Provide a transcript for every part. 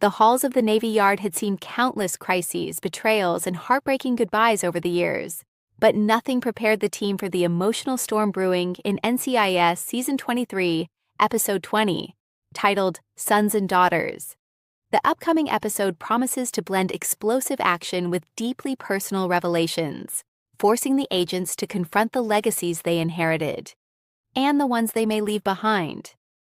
The halls of the Navy Yard had seen countless crises, betrayals, and heartbreaking goodbyes over the years. But nothing prepared the team for the emotional storm brewing in NCIS Season 23, Episode 20, titled Sons and Daughters. The upcoming episode promises to blend explosive action with deeply personal revelations, forcing the agents to confront the legacies they inherited and the ones they may leave behind.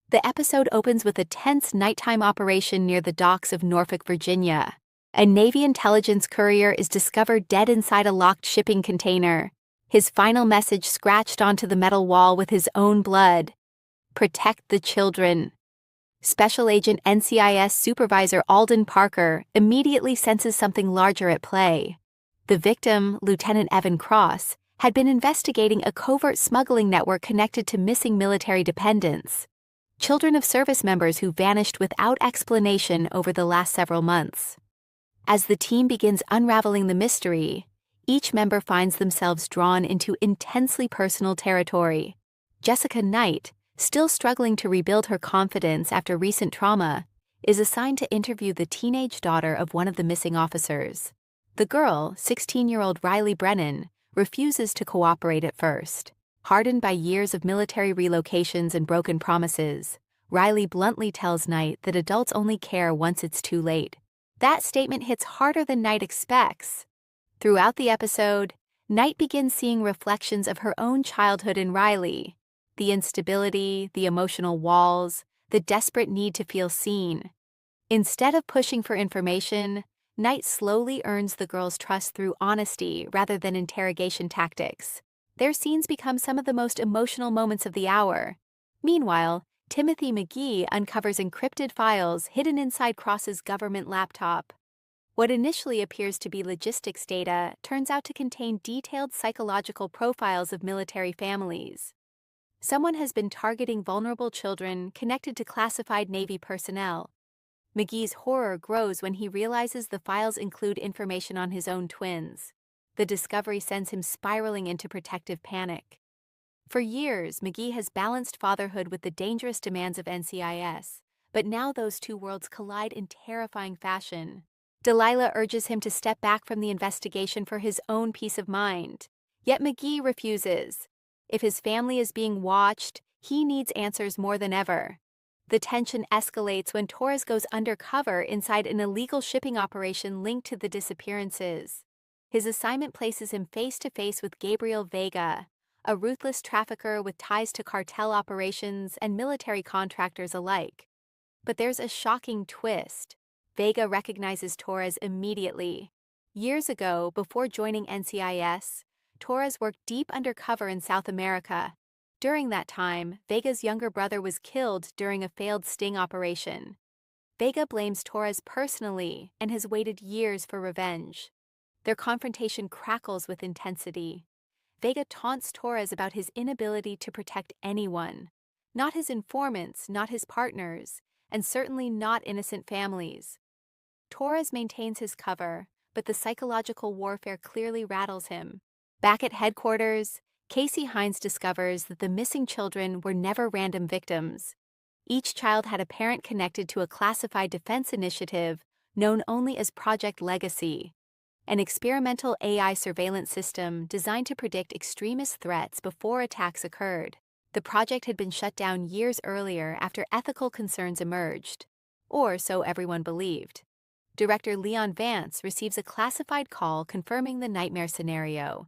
The episode opens with a tense nighttime operation near the docks of Norfolk, Virginia. A Navy intelligence courier is discovered dead inside a locked shipping container, his final message scratched onto the metal wall with his own blood: "Protect the children." Special Agent NCIS Supervisor Alden Parker immediately senses something larger at play. The victim, Lieutenant Evan Cross, had been investigating a covert smuggling network connected to missing military dependents, children of service members who vanished without explanation over the last several months. As the team begins unraveling the mystery, each member finds themselves drawn into intensely personal territory. Jessica Knight, still struggling to rebuild her confidence after recent trauma, is assigned to interview the teenage daughter of one of the missing officers. The girl, 16-year-old Riley Brennan, refuses to cooperate at first. Hardened by years of military relocations and broken promises, Riley bluntly tells Knight that adults only care once it's too late. That statement hits harder than Knight expects. Throughout the episode, Knight begins seeing reflections of her own childhood in Riley: the instability, the emotional walls, the desperate need to feel seen. Instead of pushing for information, Knight slowly earns the girl's trust through honesty rather than interrogation tactics. Their scenes become some of the most emotional moments of the hour. Meanwhile, Timothy McGee uncovers encrypted files hidden inside Cross's government laptop. What initially appears to be logistics data turns out to contain detailed psychological profiles of military families. Someone has been targeting vulnerable children connected to classified Navy personnel. McGee's horror grows when he realizes the files include information on his own twins. The discovery sends him spiraling into protective panic. For years, McGee has balanced fatherhood with the dangerous demands of NCIS, but now those two worlds collide in terrifying fashion. Delilah urges him to step back from the investigation for his own peace of mind. Yet McGee refuses. If his family is being watched, he needs answers more than ever. The tension escalates when Torres goes undercover inside an illegal shipping operation linked to the disappearances. His assignment places him face-to-face with Gabriel Vega, a ruthless trafficker with ties to cartel operations and military contractors alike. But there's a shocking twist. Vega recognizes Torres immediately. Years ago, before joining NCIS, Torres worked deep undercover in South America. During that time, Vega's younger brother was killed during a failed sting operation. Vega blames Torres personally and has waited years for revenge. Their confrontation crackles with intensity. Vega taunts Torres about his inability to protect anyone. Not his informants, not his partners, and certainly not innocent families. Torres maintains his cover, but the psychological warfare clearly rattles him. Back at headquarters, Casey Hines discovers that the missing children were never random victims. Each child had a parent connected to a classified defense initiative known only as Project Legacy, an experimental AI surveillance system designed to predict extremist threats before attacks occurred. The project had been shut down years earlier after ethical concerns emerged, or so everyone believed. Director Leon Vance receives a classified call confirming the nightmare scenario.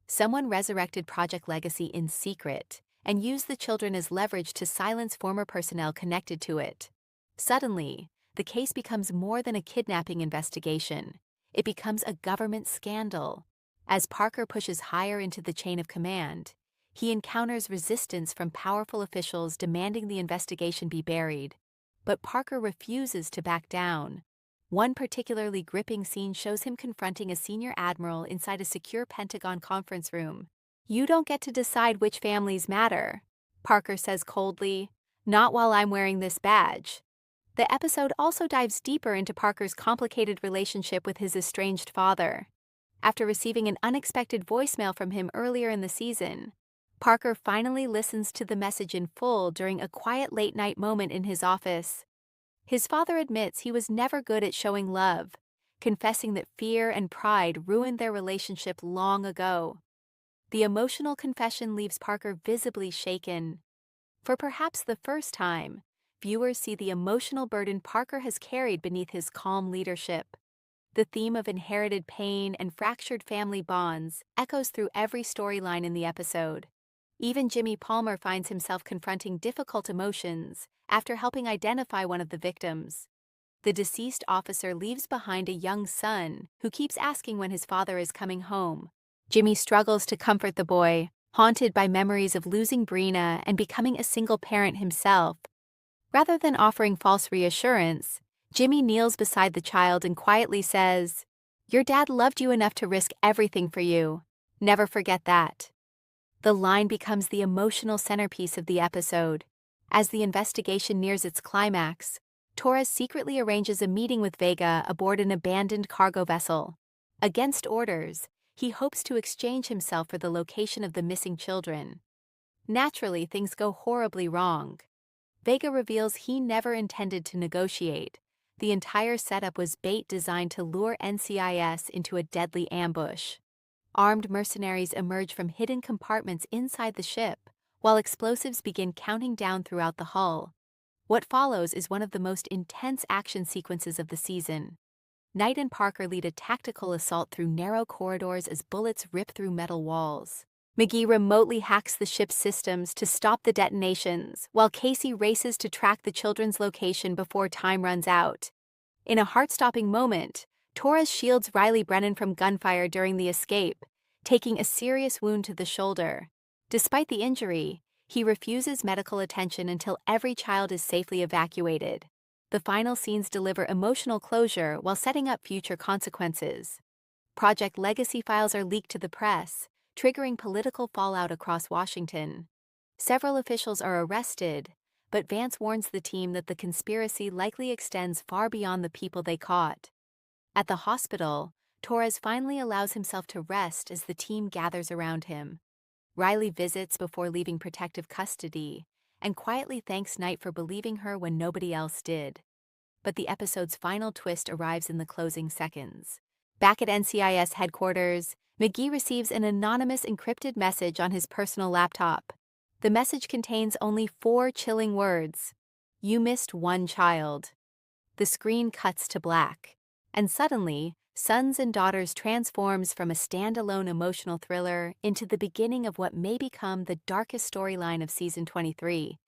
Someone resurrected Project Legacy in secret and used the children as leverage to silence former personnel connected to it. Suddenly, the case becomes more than a kidnapping investigation. It becomes a government scandal. As Parker pushes higher into the chain of command, he encounters resistance from powerful officials demanding the investigation be buried. But Parker refuses to back down. One particularly gripping scene shows him confronting a senior admiral inside a secure Pentagon conference room. "You don't get to decide which families matter," Parker says coldly, "not while I'm wearing this badge." The episode also dives deeper into Parker's complicated relationship with his estranged father. After receiving an unexpected voicemail from him earlier in the season, Parker finally listens to the message in full during a quiet late-night moment in his office. His father admits he was never good at showing love, confessing that fear and pride ruined their relationship long ago. The emotional confession leaves Parker visibly shaken. For perhaps the first time, viewers see the emotional burden Parker has carried beneath his calm leadership. The theme of inherited pain and fractured family bonds echoes through every storyline in the episode. Even Jimmy Palmer finds himself confronting difficult emotions after helping identify one of the victims. The deceased officer leaves behind a young son who keeps asking when his father is coming home. Jimmy struggles to comfort the boy, haunted by memories of losing Brina and becoming a single parent himself. Rather than offering false reassurance, Jimmy kneels beside the child and quietly says, "Your dad loved you enough to risk everything for you. Never forget that." The line becomes the emotional centerpiece of the episode. As the investigation nears its climax, Torres secretly arranges a meeting with Vega aboard an abandoned cargo vessel. Against orders, he hopes to exchange himself for the location of the missing children. Naturally, things go horribly wrong. Vega reveals he never intended to negotiate. The entire setup was bait designed to lure NCIS into a deadly ambush. Armed mercenaries emerge from hidden compartments inside the ship, while explosives begin counting down throughout the hull. What follows is one of the most intense action sequences of the season. Knight and Parker lead a tactical assault through narrow corridors as bullets rip through metal walls. McGee remotely hacks the ship's systems to stop the detonations, while Casey races to track the children's location before time runs out. In a heart-stopping moment, Torres shields Riley Brennan from gunfire during the escape, taking a serious wound to the shoulder. Despite the injury, he refuses medical attention until every child is safely evacuated. The final scenes deliver emotional closure while setting up future consequences. Project Legacy files are leaked to the press, triggering political fallout across Washington. Several officials are arrested, but Vance warns the team that the conspiracy likely extends far beyond the people they caught. At the hospital, Torres finally allows himself to rest as the team gathers around him. Riley visits before leaving protective custody, and quietly thanks Knight for believing her when nobody else did. But the episode's final twist arrives in the closing seconds. Back at NCIS headquarters, McGee receives an anonymous encrypted message on his personal laptop. The message contains only 4 chilling words: "You missed one child." The screen cuts to black, and suddenly, Sons and Daughters transforms from a standalone emotional thriller into the beginning of what may become the darkest storyline of Season 23.